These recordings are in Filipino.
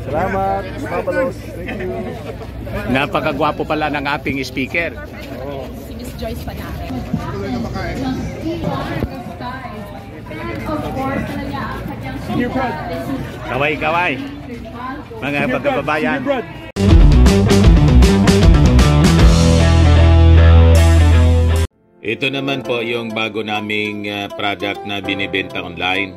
Salamat, Papalos. Thank you. Napakagwapo pala ng ating speaker. Si Miss Joyce Panare. Kaway-kaway. Mga pagkababayan. Ito naman po yung bago naming product na binibenta online.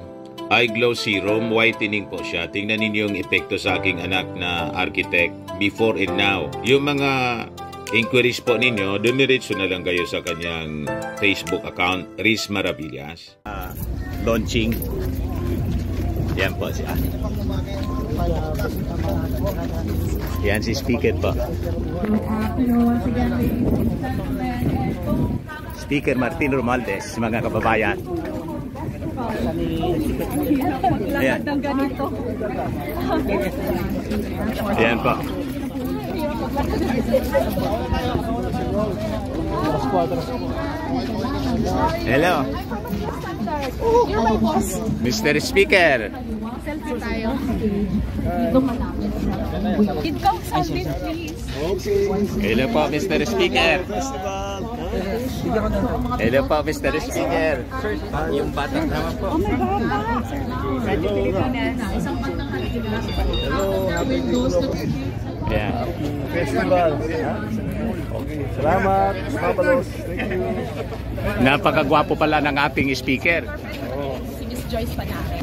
Eye Glow Serum, whitening po siya. Tingnan ninyo yung epekto sa aking anak na architect before and now. Yung mga inquiries po ninyo, dumiretso na lang kayo sa kanyang Facebook account, Riz Maravillas. Launching. Yan po siya. Yan si speaker po. Speaker Martin Romualdez, mga kababayan. Ayan. Ayan po. Hello. You're my boss. Mr. Speaker. Selfie tayo. Dito malapit. Kid Kong, submit please. Hello po, Mr. Speaker. Hello po, Mr. Speaker. Yung batang drama po. Oh my God. Radyo Pilipinas. Isang batang haligilas. Hello. Ayan. Festival. Salamat, Papalos. Thank you. Napakagwapo pala ng ating speaker. Si Miss Joyce Panare.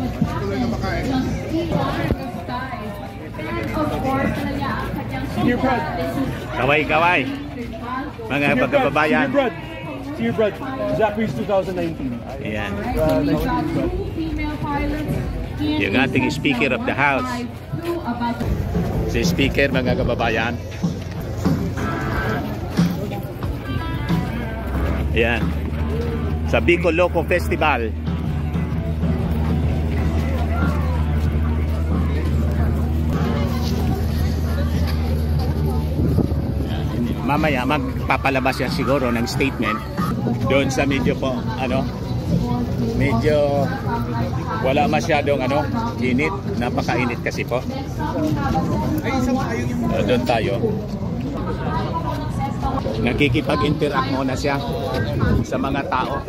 Kaway-kaway. Mga pagkababayan. See you, Brad. Zachary's 2019. Ayan. Yung ating speaker of the house. Si speaker, mga kababayan. Ayan. Sa Bicol Loco Festival. Mamaya magpapalabas yan siguro ng statement doon sa medyo po medyo wala masyadong init, napakainit kasi po. Doon tayo. Nakikipag-interact muna siya sa mga tao,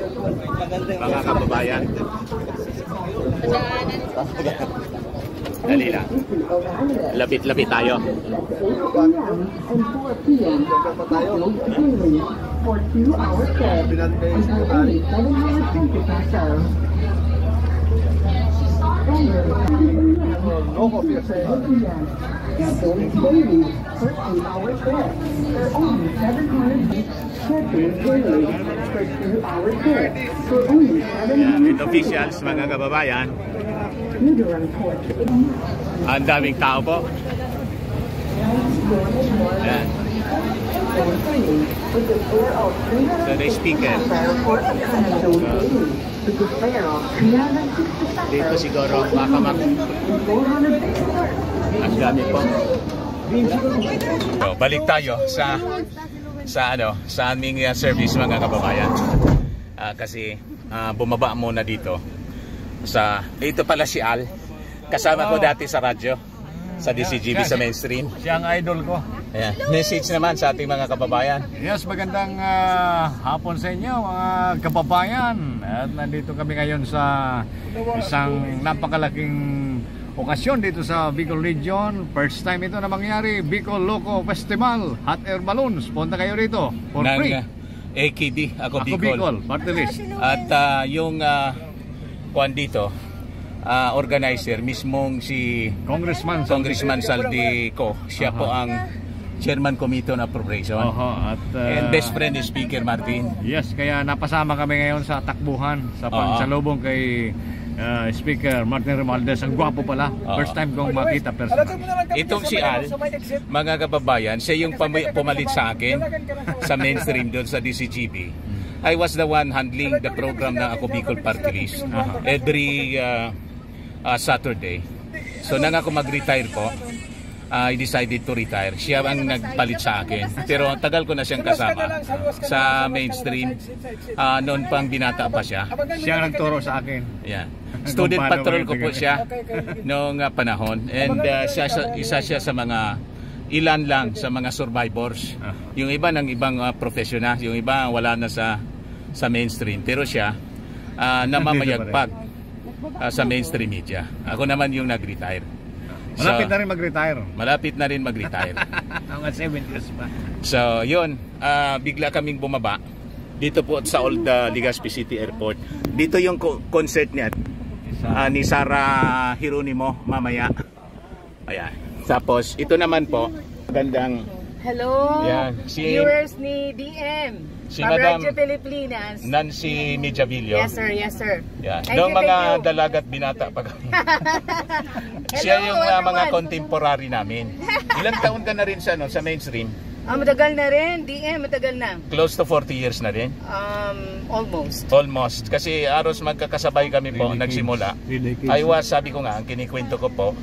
mga kababayan. Dali lang. Lapit-lapit tayo. With officials, mga kababayan. Ang daming tao po. Ayan. So the speaker. Dito siguro baka ang dami po. So, balik tayo sa aming service, mga kababayan. Kasi bumaba muna dito ito pala si Al. Kasama ko dati sa radyo sa DCGB sa mainstream. Siya ang idol ko. Ayan. Message naman sa ating mga kababayan. Yes, magandang hapon sa inyo mga kababayan. At nandito kami ngayon sa isang napakalaking okasyon dito sa Bicol Region. First time ito na mangyari, Bicol Loco Festival, Hot Air Balloons. Punta kayo rito for free. AKD, Ako Bicol. Party list. At yung kuan dito, organizer mismong si Congressman Saldico. Siya po ang Chairman Committee on Appropriation. And best friend is Speaker Martin. Yes, kaya napasama kami ngayon sa takbuhan sa pansalubong kay Speaker Martin Romualdez. Ang gwapo pala. First time kong makita personal. Itong si Al, mga kababayan, siya yung pumalit sa akin sa mainstream doon sa DCGB. I was the one handling the program ng Ako Bicol Party List every Saturday. So nang ako mag-retire po, I decided to retire. Siya ang nagpalit sa akin. Pero tagal ko na siyang kasama sa mainstream. Noon pang binata pa siya. Siya ang nagturo sa akin. Yeah. Student patrol ko po siya noong panahon. And isa siya sa mga ilan lang sa mga survivors. Yung iba ng ibang professional, yung iba wala na sa mainstream. Pero siya namamayagpag sa mainstream media. Ako naman yung nag-retire. Malapit na rin mag-retire. Malapit na rin mag-retire. Mga 7 years pa. So, yun. Bigla kaming bumaba. Dito po sa Old Legazpi City Airport. Dito yung concert niya. Ni Sarah Hieronimo mamaya. Ayan. Tapos, ito naman po. Gandang... Hello, Yan, viewers ni DM. Si from Madam Radyo Pilipinas. Nancy Mijavillo. Yes sir, yes sir. Yan. Thank Noong you, mga thank you. dalagat binata pa kami. Siya Hello, yung mga everyone. contemporary namin. Ilang taon ka na rin sa mainstream? Matagal na rin, DM, matagal na. Close to 40 years na rin? Almost. Almost. Kasi aros magkakasabay kami po, nagsimula. Sabi ko nga, ang kinikwento ko po,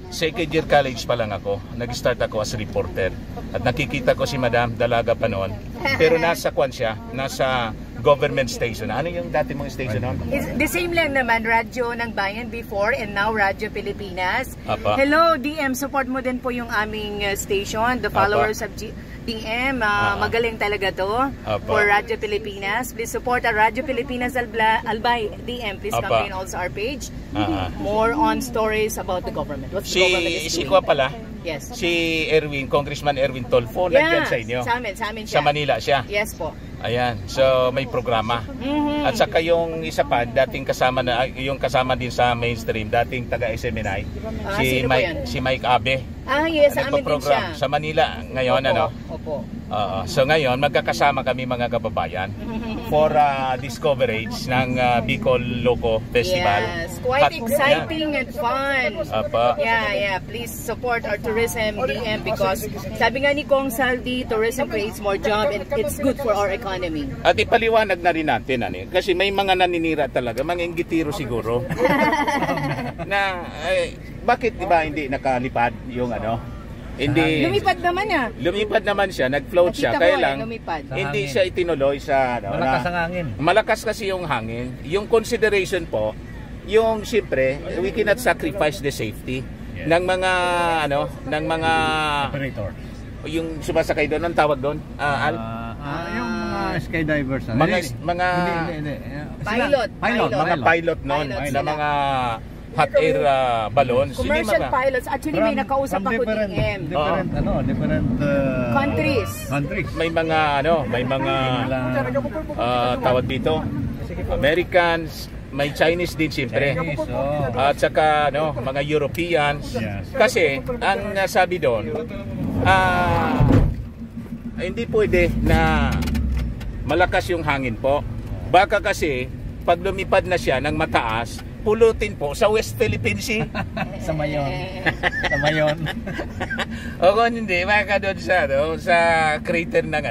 second year college pa lang ako. Nag-start ako as reporter. At nakikita ko si Madam, dalaga pa noon. Pero nasa kwan siya, nasa government station. Ano yung dati mong station noon? The same lang naman, Radyo ng Bayan before and now Radyo Pilipinas. Apa. Hello DM, support mo din po yung aming station, the followers of DM. Magaling talaga to for Radyo Pilipinas. Please support our Radyo Pilipinas Albay DM. Please come in also our page. More on stories about the government. What's the government is doing. Si Kwa pala? Yes. Si Erwin, Congressman Erwin Tolfo, nandiyan sa inyo? Sa amin siya. Sa Manila siya? Yes po. Ayan, so may programa. At saka yung isa pa, dating kasama na, yung kasama din sa mainstream, dating taga SMNI, si Mike Abe. Yes, sa amin din siya. Sa Manila ngayon, Opo, ano? Opo. So ngayon, magkakasama kami mga kababayan for this coverage ng Bicol Loco Festival. Yes, quite exciting and fun. Yeah, please support our tourism DM because sabi nga ni Kong Saldi, tourism creates more job and it's good for our economy. At ipaliwanag na rin natin, kasi may mga naninira talaga, mga inggitiro siguro, na bakit diba hindi nakalipad yung hindi lumipad naman niya. Lumipad naman siya, nag-float siya, kaya lang hindi siya itinuloy sa malakas ang hangin. Malakas kasi yung hangin. Yung consideration po, yung siyempre, we cannot sacrifice the safety ng mga ng mga Operator. Yung sumasakay doon, ang tawag doon? Yung mga skydivers. Hindi. Pilot. Mga pilot noon na mga hot air balloons. Commercial pilots. Actually, may nakausap ako DM. Different Countries. May mga tawag dito, Americans, may Chinese din siyempre. At saka mga Europeans. Kasi ang sabi doon, hindi pwede na malakas yung hangin po. Baka kasi pag lumipad na siya ng mataas, pulutin po sa West Philippine Sea. Sa Mayon. O kung hindi, maka doon sa crater ng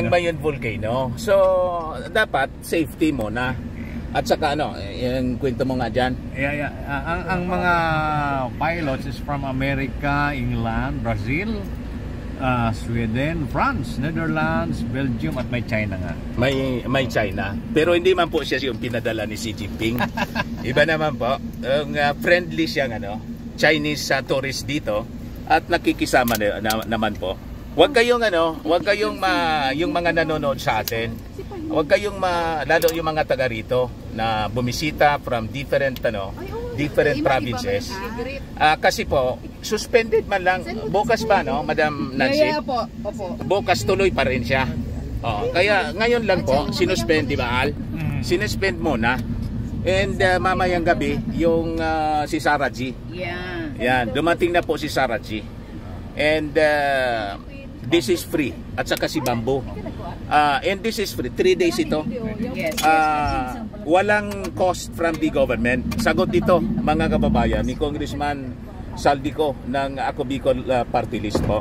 Mayon Volcano. So, dapat safety muna. At saka yung kwento mo nga dyan. Ang mga pilots is from America, England, Brazil, Sweden, France, Netherlands, Belgium at may China nga. May China. Pero hindi man po siya yung pinadala ni Xi Jinping. Iba naman po. Friendly siyang Chinese tourist dito at nakikisama naman po. Huwag kayong yung mga nanonood sa atin. Huwag kayong lalo yung mga taga rito na bumisita from different provinces. Kasi po, suspended man lang. Bukas ba, Madam Nancy? Opo. Bukas tuloy pa rin siya. Kaya ngayon lang po, sinuspend, di ba, Al? Sinuspend muna. And mamayang gabi, yung si Sarah G. Yan, dumating na po si Sarah G. And this is free. At saka si Bamboo. And this is free. 3 days ito. Walang cost from the government. Sagot dito, mga kababayan, ni Congressman Saldico ng Ako Bicol Party List po.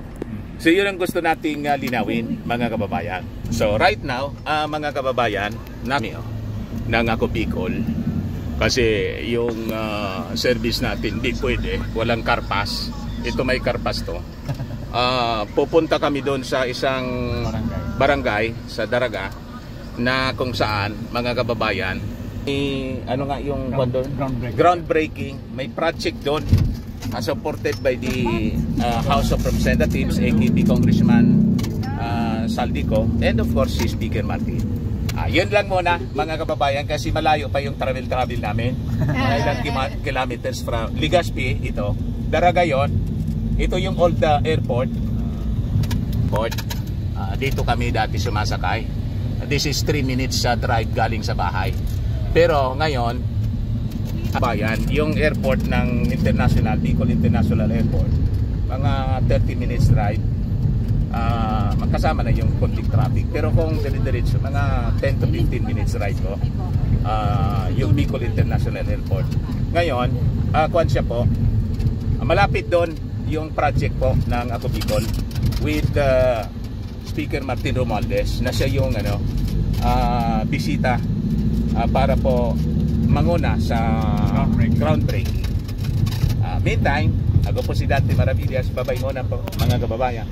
So yun ang gusto nating linawin, mga kababayan. So right now, mga kababayan namin ng Ako Bicol Kasi yung service natin hindi pwede, walang karpas. Ito may karpas to. Pupunta kami doon sa isang barangay sa Daraga na kung saan mga kababayan ano nga yung groundbreaking, may project doon supported by the House of Representatives, AKP Congressman Saldico, and of course si Speaker Martin. Yun lang muna mga kababayan, kasi malayo pa yung travel namin. Mga ilang kilometers from Legazpi, ito Daraga yon. Ito yung old airport. Dito kami dati sumasakay. This is 3 minutes drive galing sa bahay. Pero ngayon, bayan, yung airport ng International, Bicol International Airport, mga 30 minutes drive, magkasama na yung konting traffic. Pero kung diretso, mga 10 to 15 minutes drive ko, yung Bicol International Airport. Ngayon, kuwan siya po, malapit doon yung project po ng Ako Bicol with Speaker Martin Romualdez, na siya yung bisita para po manguna sa groundbreaking. Meantime, ako po si Dante Maravillas, babay muna po mga kababayan.